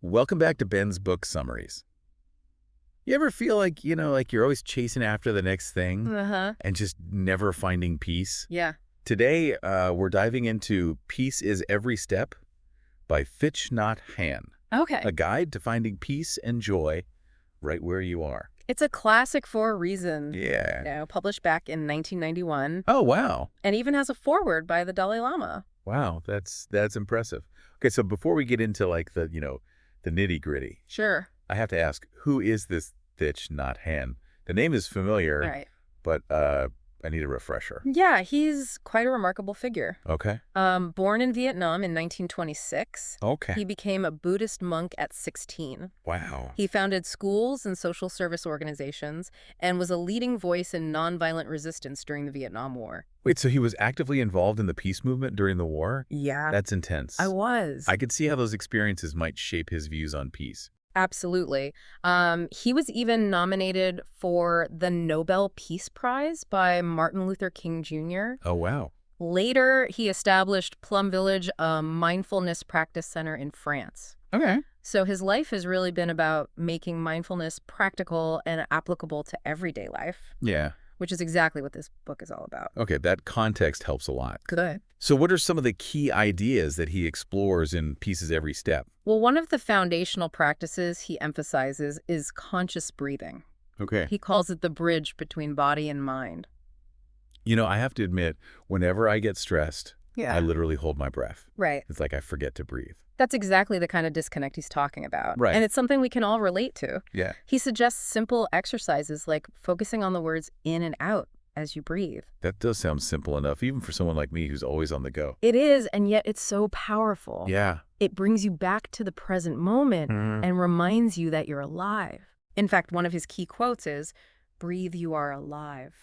Welcome back to Ben's Book Summaries. You ever feel like, like you're always chasing after the next thing Uh-huh. and just never finding peace? Yeah. Today, we're diving into Peace is Every Step by Thich Nhat Hanh, Okay. a guide to finding peace and joy right where you are. It's a classic for a reason. Yeah. Published back in 1991, Oh, wow. and even has a foreword by the Dalai Lama. Wow, that's impressive. Okay, so before we get into like the nitty-gritty, Sure. I have to ask, who is this Thich Nhat Hanh? The name is familiar, Right. but I need a refresher. Yeah, he's quite a remarkable figure. Okay. Born in Vietnam in 1926, Okay. he became a Buddhist monk at 16. Wow. He founded schools and social service organizations and was a leading voice in nonviolent resistance during the Vietnam War. Wait, so he was actively involved in the peace movement during the war? Yeah, That's intense. I was. I could see how those experiences might shape his views on peace. Absolutely. He was even nominated for the Nobel Peace Prize by Martin Luther King Jr. Oh, wow. Later, he established Plum Village, a mindfulness practice center in France. Okay. So his life has really been about making mindfulness practical and applicable to everyday life, Yeah. which is exactly what this book is all about. Okay, that context helps a lot. Good. So what are some of the key ideas that he explores in Peace is Every Step? Well, one of the foundational practices he emphasizes is conscious breathing. Okay. He calls it the bridge between body and mind. I have to admit, whenever I get stressed, I literally hold my breath. Right. It's like I forget to breathe. That's exactly the kind of disconnect he's talking about. Right. And it's something we can all relate to. Yeah. He suggests simple exercises like focusing on the words in and out as you breathe. That does sound simple enough, even for someone like me who's always on the go. It is, and yet it's so powerful. Yeah. It brings you back to the present moment and reminds you that you're alive. In fact, one of his key quotes is, "Breathe, you are alive."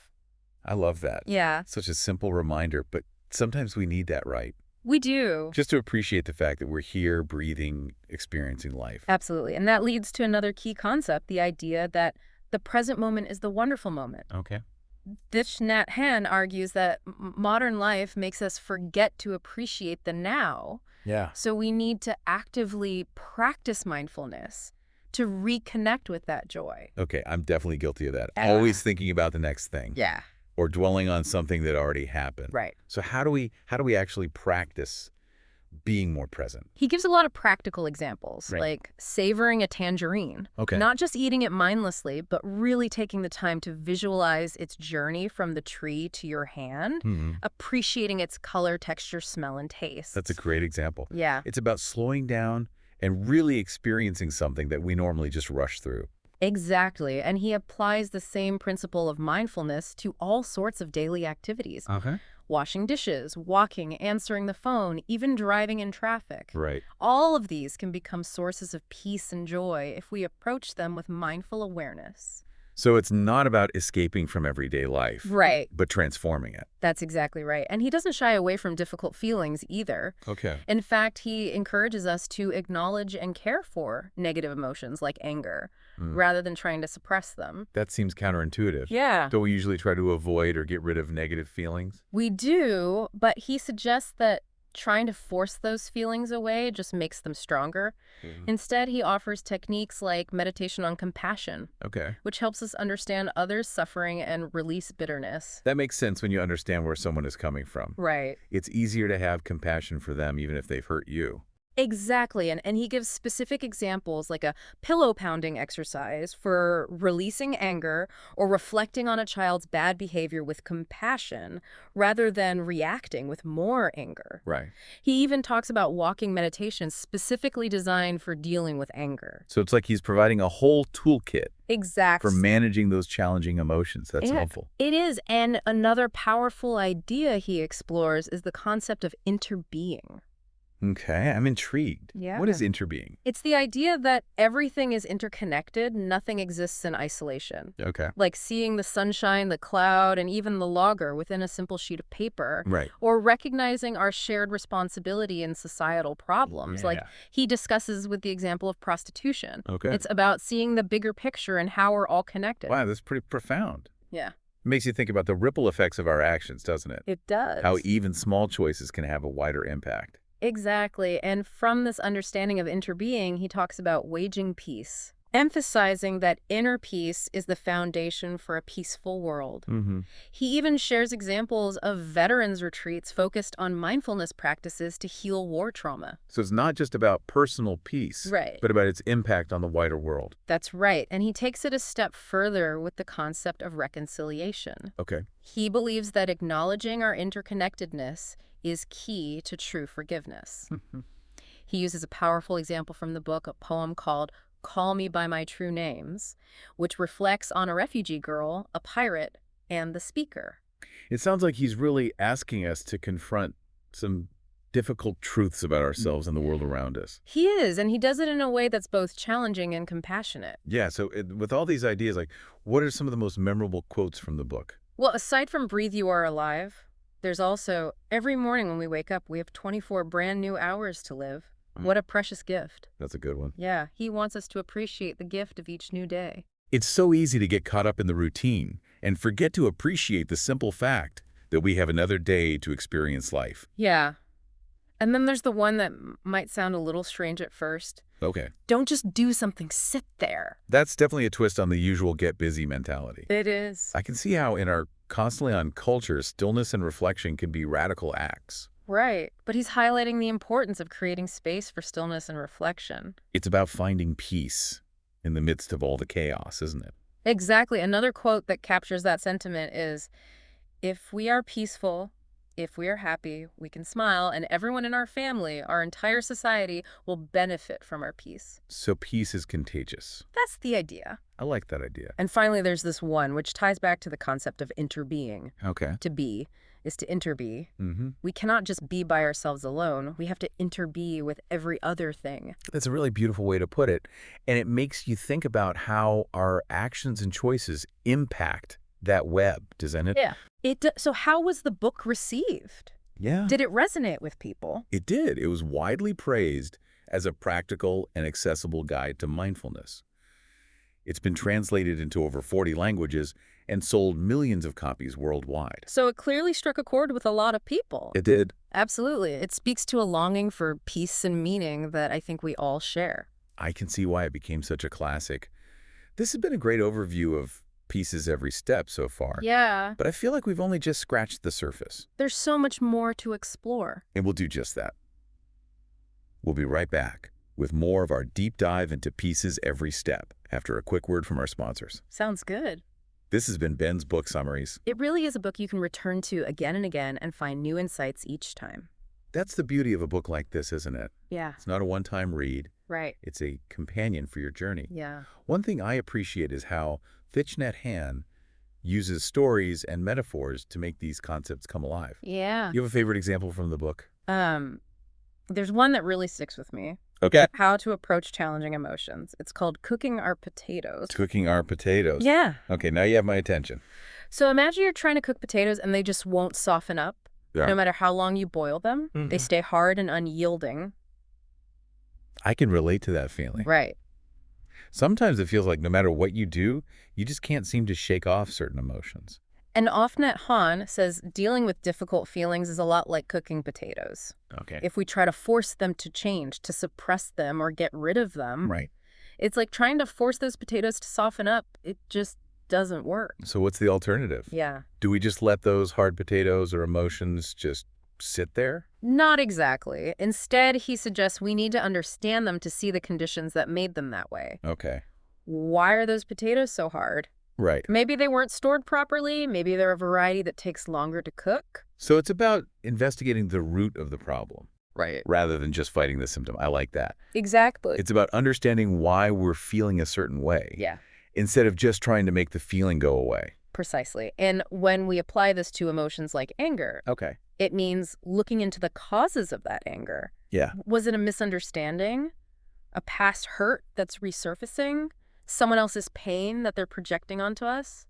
I love that. Yeah. Such a simple reminder, but sometimes we need that, right? We do. Just to appreciate the fact that we're here, breathing, experiencing life. Absolutely. And that leads to another key concept, the idea that the present moment is the wonderful moment. Okay. Thich Nhat Hanh argues that modern life makes us forget to appreciate the now. Yeah. So we need to actively practice mindfulness to reconnect with that joy. Okay, I'm definitely guilty of that. Yeah. Always thinking about the next thing. Yeah. Or dwelling on something that already happened. Right. So how do we actually practice being more present? He gives a lot of practical examples, Right. like savoring a tangerine. Okay. Not just eating it mindlessly, but really taking the time to visualize its journey from the tree to your hand, appreciating its color, texture, smell, and taste. That's a great example. Yeah. It's about slowing down and really experiencing something that we normally just rush through. Exactly. And he applies the same principle of mindfulness to all sorts of daily activities. Okay. Washing dishes, walking, answering the phone, even driving in traffic. Right. All of these can become sources of peace and joy if we approach them with mindful awareness. So it's not about escaping from everyday life, Right. but transforming it. That's exactly right. And he doesn't shy away from difficult feelings either. Okay. In fact, he encourages us to acknowledge and care for negative emotions like anger, rather than trying to suppress them. That seems counterintuitive. Yeah. Don't we usually try to avoid or get rid of negative feelings? We do, but he suggests that trying to force those feelings away just makes them stronger. Instead, he offers techniques like meditation on compassion, Okay. which helps us understand others' suffering and release bitterness. That makes sense when you understand where someone is coming from. Right. It's easier to have compassion for them even if they've hurt you. Exactly. And he gives specific examples like a pillow pounding exercise for releasing anger or reflecting on a child's bad behavior with compassion rather than reacting with more anger. Right. He even talks about walking meditation specifically designed for dealing with anger. So it's like he's providing a whole toolkit Exactly. for managing those challenging emotions. That's Yeah, helpful. it is. And another powerful idea he explores is the concept of interbeing. Okay, I'm intrigued. Yeah. What is interbeing? It's the idea that everything is interconnected, nothing exists in isolation. Okay. Like seeing the sunshine, the cloud, and even the logger within a simple sheet of paper. Right. Or recognizing our shared responsibility in societal problems, like Yeah. he discusses with the example of prostitution. Okay. It's about seeing the bigger picture and how we're all connected. Wow, that's pretty profound. Yeah, It makes you think about the ripple effects of our actions, doesn't it? it does. How even small choices can have a wider impact. Exactly. And from this understanding of interbeing, he talks about waging peace, emphasizing that inner peace is the foundation for a peaceful world. Mm-hmm. He even shares examples of veterans retreats focused on mindfulness practices to heal war trauma. So it's not just about personal peace, Right. but about its impact on the wider world. That's right. And he takes it a step further with the concept of reconciliation. Okay. He believes that acknowledging our interconnectedness is key to true forgiveness. He uses a powerful example from the book, a poem called Call Me by My True Names, which reflects on a refugee girl, a pirate, and the speaker. It sounds like he's really asking us to confront some difficult truths about ourselves and the world around us. He is, and he does it in a way that's both challenging and compassionate. Yeah, so with all these ideas, like, what are some of the most memorable quotes from the book? Well, aside from Breathe You Are Alive, there's also, every morning when we wake up, we have 24 brand new hours to live. What a precious gift. That's a good one. Yeah, he wants us to appreciate the gift of each new day. It's so easy to get caught up in the routine and forget to appreciate the simple fact that we have another day to experience life. Yeah. And then there's the one that might sound a little strange at first. Okay. Don't just do something, sit there. That's definitely a twist on the usual get busy mentality. It is. I can see how in our constantly on culture, stillness and reflection can be radical acts. Right. But he's highlighting the importance of creating space for stillness and reflection. It's about finding peace in the midst of all the chaos, isn't it? Exactly. Another quote that captures that sentiment is, if we are peaceful, if we are happy, we can smile, and everyone in our family, our entire society, will benefit from our peace. So peace is contagious. That's the idea. I like that idea. And finally, there's this one, which ties back to the concept of interbeing. Okay. To be is to interbe. Mm-hmm. We cannot just be by ourselves alone. We have to interbe with every other thing. That's a really beautiful way to put it. And it makes you think about how our actions and choices impact that web, doesn't it? Yeah. So how was the book received? Yeah. Did it resonate with people? It did. It was widely praised as a practical and accessible guide to mindfulness. It's been translated into over 40 languages and sold millions of copies worldwide. So it clearly struck a chord with a lot of people. It did. Absolutely. It speaks to a longing for peace and meaning that I think we all share. I can see why it became such a classic. This has been a great overview of Pieces Every Step so far. Yeah. But I feel like we've only just scratched the surface. There's so much more to explore. And we'll do just that. We'll be right back with more of our deep dive into Pieces Every Step after a quick word from our sponsors. Sounds good. This has been Ben's Book Summaries. It really is a book you can return to again and again and find new insights each time. That's the beauty of a book like this, isn't it? Yeah. It's not a one-time read. Right. It's a companion for your journey. Yeah. One thing I appreciate is how Thich Nhat Hanh uses stories and metaphors to make these concepts come alive. Yeah. You have a favorite example from the book? There's one that really sticks with me. Okay. How to approach challenging emotions. It's called Cooking Our Potatoes. Cooking our potatoes. Yeah. Okay, now you have my attention. So imagine you're trying to cook potatoes and they just won't soften up. Yeah. No matter how long you boil them, they stay hard and unyielding. I can relate to that feeling. Right. Sometimes it feels like no matter what you do, you just can't seem to shake off certain emotions. And Nhat Hanh says dealing with difficult feelings is a lot like cooking potatoes. Okay. If we try to force them to change, to suppress them or get rid of them, Right. it's like trying to force those potatoes to soften up. It just doesn't work. So what's the alternative? Yeah. Do we just let those hard potatoes or emotions just sit there? Not exactly. Instead, he suggests we need to understand them to see the conditions that made them that way. Okay. Why are those potatoes so hard? Right. Maybe they weren't stored properly. Maybe they're a variety that takes longer to cook. So it's about investigating the root of the problem Right. rather than just fighting the symptom. I like that. Exactly. It's about understanding why we're feeling a certain way Yeah, instead of just trying to make the feeling go away. precisely. And when we apply this to emotions like anger, Okay. it means looking into the causes of that anger. Yeah. Was it a misunderstanding? A past hurt that's resurfacing? Someone else's pain that they're projecting onto us?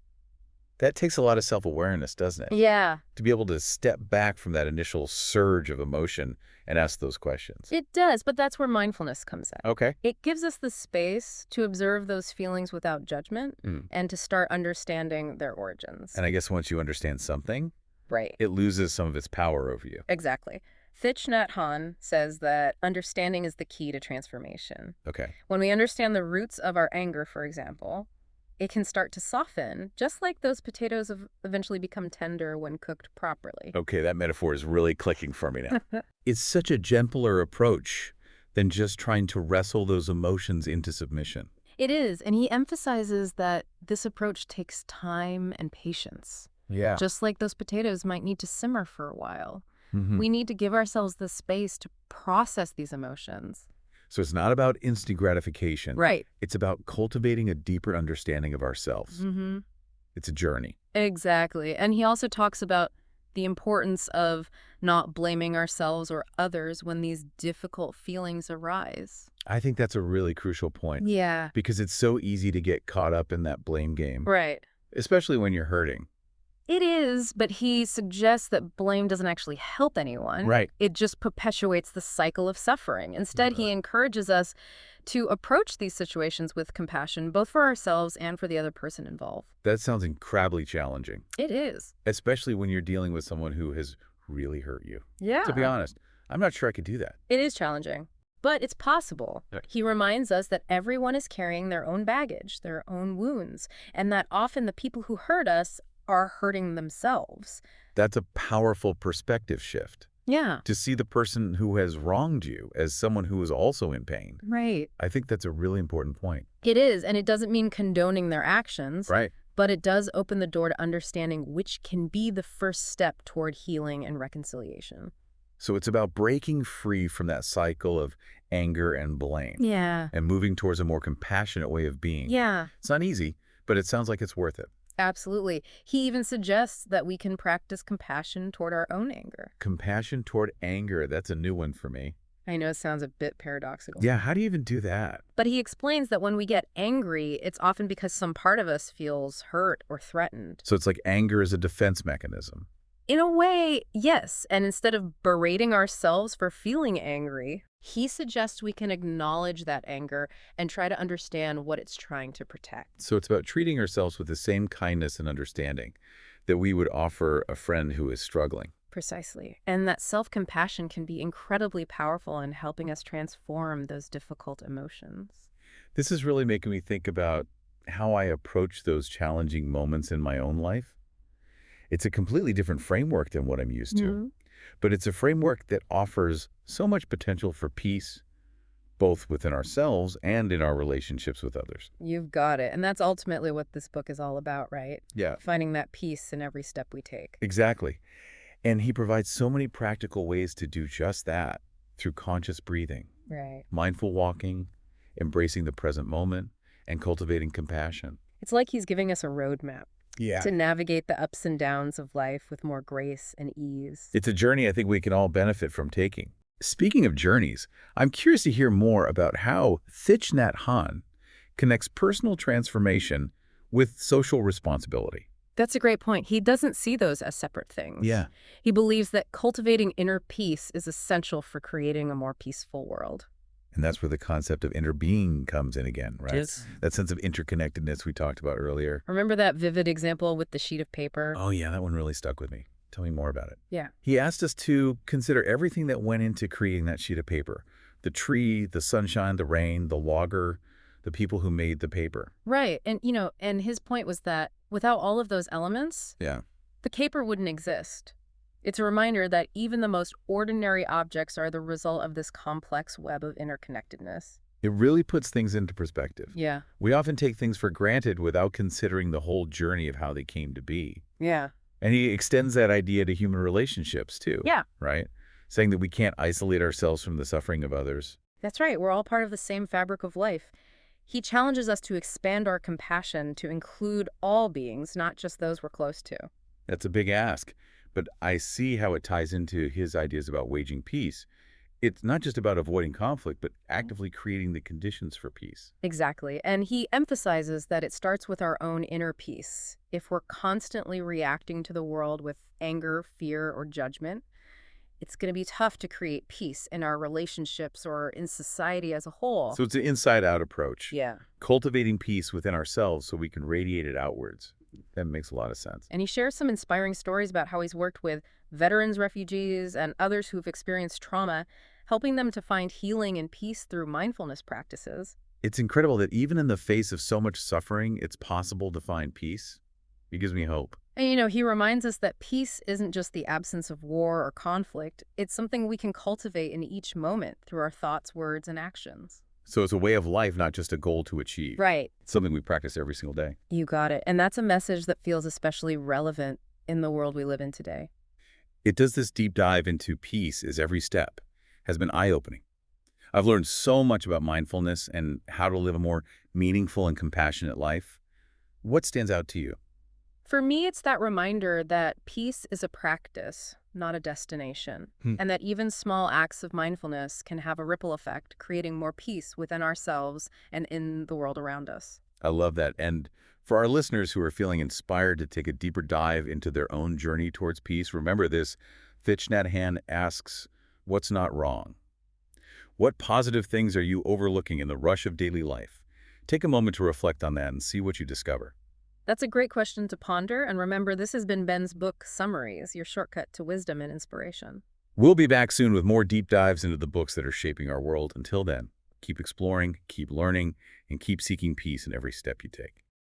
That takes a lot of self-awareness, doesn't it? Yeah, To be able to step back from that initial surge of emotion and ask those questions. it does, but that's where mindfulness comes in. Okay. It gives us the space to observe those feelings without judgment and to start understanding their origins. And I guess once you understand something, Right. it loses some of its power over you. Exactly. Thich Nhat Hanh says that understanding is the key to transformation. Okay. When we understand the roots of our anger, for example, it can start to soften, just like those potatoes eventually become tender when cooked properly. Okay, that metaphor is really clicking for me now. It's such a gentler approach than just trying to wrestle those emotions into submission. It is, and he emphasizes that this approach takes time and patience. Yeah. Just like those potatoes might need to simmer for a while. Mm-hmm. We need to give ourselves the space to process these emotions. So it's not about instant gratification. Right. It's about cultivating a deeper understanding of ourselves. Mm-hmm. It's a journey. Exactly. And he also talks about the importance of not blaming ourselves or others when these difficult feelings arise. I think that's a really crucial point Yeah. because it's so easy to get caught up in that blame game, Right. especially when you're hurting. It is, but he suggests that blame doesn't actually help anyone. Right. It just perpetuates the cycle of suffering. Instead, he encourages us to approach these situations with compassion, both for ourselves and for the other person involved. That sounds incredibly challenging, It is. especially when you're dealing with someone who has really hurt you. Yeah. To be honest, I'm not sure I could do that. It is challenging, but it's possible. Right. He reminds us that everyone is carrying their own baggage, their own wounds, and that often the people who hurt us are hurting themselves. That's a powerful perspective shift. Yeah. To see the person who has wronged you as someone who is also in pain. Right. I think that's a really important point. It is, and it doesn't mean condoning their actions. Right. But it does open the door to understanding, which can be the first step toward healing and reconciliation. So it's about breaking free from that cycle of anger and blame. Yeah. And moving towards a more compassionate way of being. Yeah, It's not easy, but it sounds like it's worth it. absolutely. He even suggests that we can practice compassion toward our own anger. Compassion toward anger, that's a new one for me. I know it sounds a bit paradoxical. Yeah, how do you even do that? But he explains that when we get angry, it's often because some part of us feels hurt or threatened. So it's like anger is a defense mechanism. In a way, yes. And instead of berating ourselves for feeling angry, he suggests we can acknowledge that anger and try to understand what it's trying to protect. So it's about treating ourselves with the same kindness and understanding that we would offer a friend who is struggling. Precisely. And that self-compassion can be incredibly powerful in helping us transform those difficult emotions. This is really making me think about how I approach those challenging moments in my own life. It's a completely different framework than what I'm used to, Mhm. but it's a framework that offers so much potential for peace, both within ourselves and in our relationships with others. You've got it. And that's ultimately what this book is all about, right? Yeah, Finding that peace in every step we take. exactly. And he provides so many practical ways to do just that through conscious breathing, Right. mindful walking, embracing the present moment, and cultivating compassion. It's like he's giving us a roadmap Yeah. to navigate the ups and downs of life with more grace and ease. It's a journey I think we can all benefit from taking. Speaking of journeys, I'm curious to hear more about how Thich Nhat Hanh connects personal transformation with social responsibility. That's a great point. He doesn't see those as separate things. Yeah. He believes that cultivating inner peace is essential for creating a more peaceful world. And that's where the concept of inner being comes in again, right? Yes. That sense of interconnectedness we talked about earlier. Remember that vivid example with the sheet of paper? Oh yeah, that one really stuck with me. Tell me more about it. Yeah. He asked us to consider everything that went into creating that sheet of paper. The tree, the sunshine, the rain, the logger, the people who made the paper. Right. And, and his point was that without all of those elements, Yeah. the paper wouldn't exist. It's a reminder that even the most ordinary objects are the result of this complex web of interconnectedness. It really puts things into perspective. Yeah. We often take things for granted without considering the whole journey of how they came to be. Yeah. And he extends that idea to human relationships too. Yeah. Right? Saying that we can't isolate ourselves from the suffering of others. That's right. We're all part of the same fabric of life. He challenges us to expand our compassion to include all beings, not just those we're close to. That's a big ask, but I see how it ties into his ideas about waging peace. It's not just about avoiding conflict, but actively creating the conditions for peace. Exactly. And he emphasizes that it starts with our own inner peace. If we're constantly reacting to the world with anger, fear, or judgment, it's going to be tough to create peace in our relationships or in society as a whole. So it's an inside-out approach. Yeah. Cultivating peace within ourselves so we can radiate it outwards. That makes a lot of sense. And he shares some inspiring stories about how he's worked with veterans, refugees, and others who've experienced trauma, helping them to find healing and peace through mindfulness practices. It's incredible that even in the face of so much suffering, it's possible to find peace. It gives me hope. And, he reminds us that peace isn't just the absence of war or conflict. It's something we can cultivate in each moment through our thoughts, words, and actions. So it's a way of life, not just a goal to achieve. Right. It's something we practice every single day. You got it. And that's a message that feels especially relevant in the world we live in today. It does this deep dive into peace as every step has been eye-opening. I've learned so much about mindfulness and how to live a more meaningful and compassionate life. What stands out to you? For me, it's that reminder that peace is a practice, not a destination, and that even small acts of mindfulness can have a ripple effect, creating more peace within ourselves and in the world around us. I love that. And for our listeners who are feeling inspired to take a deeper dive into their own journey towards peace, remember this. Thich Nhat Hanh asks, what's not wrong? What positive things are you overlooking in the rush of daily life? Take a moment to reflect on that and see what you discover. That's a great question to ponder, and remember, this has been Ben's book Summaries, your shortcut to wisdom and inspiration. We'll be back soon with more deep dives into the books that are shaping our world. Until then, keep exploring, keep learning, and keep seeking peace in every step you take.